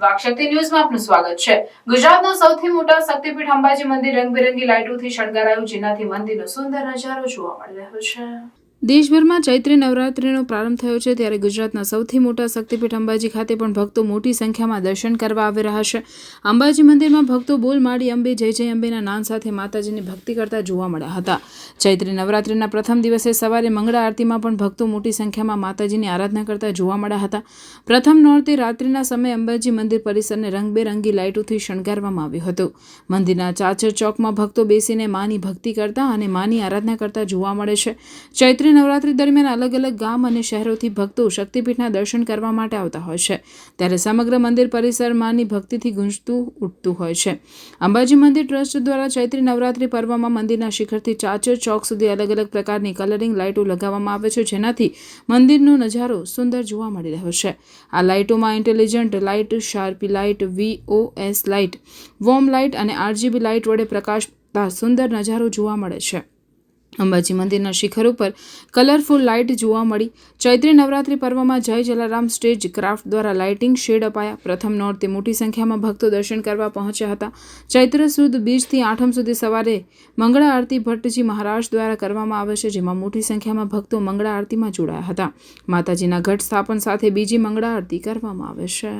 વાકશક્તિ ન્યૂઝમાં આપનું સ્વાગત છે। ગુજરાતના સૌથી મોટા શક્તિપીઠ અંબાજી મંદિર રંગબેરંગી લાઇટોથી શણગારાયું, જેનાથી મંદિરનો સુંદર નજારો જોવા મળી રહ્યો છે। દેશભરમાં ચૈત્રી નવરાત્રિનો પ્રારંભ થયો છે, ત્યારે ગુજરાતના સૌથી મોટા શક્તિપીઠ અંબાજી ખાતે પણ ભક્તો મોટી સંખ્યામાં દર્શન કરવા આવી રહ્યા છે। અંબાજી મંદિરમાં ભક્તો બોલ માડી અંબે જય જય અંબેના નાદ સાથે માતાજીની ભક્તિ કરતા જોવા મળ્યા હતા। ચૈત્રી નવરાત્રિના પ્રથમ દિવસે સવારે મંગળા આરતીમાં પણ ભક્તો મોટી સંખ્યામાં માતાજીની આરાધના કરતા જોવા મળ્યા હતા। પ્રથમ નોરતે રાત્રિના સમયે અંબાજી મંદિર પરિસરને રંગબેરંગી લાઇટોથી શણગારવામાં આવ્યું હતું। મંદિરના ચાચર ચોકમાં ભક્તો બેસીને માની ભક્તિ કરતા અને માની આરાધના કરતા જોવા મળે છે। ચૈત્રી નવરાત્રી દરમિયાન અલગ અલગ ગામ અને શહેરોથી ભક્તો શક્તિપીઠના દર્શન કરવા માટે આવતા હોય છે, ત્યારે સમગ્ર મંદિર પરિસર માની ભક્તિથી ગુંજતું ઉઠતું હોય છે। અંબાજી મંદિર ટ્રસ્ટ દ્વારા ચૈત્રી નવરાત્રી પર્વમાં મંદિરના શિખરથી ચાચર ચોક સુધી અલગ અલગ પ્રકારની કલરિંગ લાઇટો લગાવવામાં આવે છે, જેનાથી મંદિરનો નજારો સુંદર જોવા મળી રહ્યો છે। આ લાઇટોમાં intelligent light, sharpy light, VOS light, warm light અને RGB લાઇટ વડે પ્રકાશતા સુંદર નજારો જોવા મળે છે। અંબાજી મંદિરના શિખર ઉપર કલરફુલ લાઇટ જોવા મળી। ચૈત્રી નવરાત્રી પર્વમાં જય જલારામ સ્ટેજ ક્રાફ્ટ દ્વારા લાઇટિંગ શેડ અપાયા। પ્રથમ નોરતે મોટી સંખ્યામાં ભક્તો દર્શન કરવા પહોંચ્યા હતા। ચૈત્ર સુદ બીજથી આઠમ સુધી સવારે મંગળા આરતી ભટ્ટજી મહારાજ દ્વારા કરવામાં આવે છે, જેમાં મોટી સંખ્યામાં ભક્તો મંગળા આરતીમાં જોડાયા હતા। માતાજીના ઘટ સ્થાપન સાથે બીજી મંગળા આરતી કરવામાં આવે છે।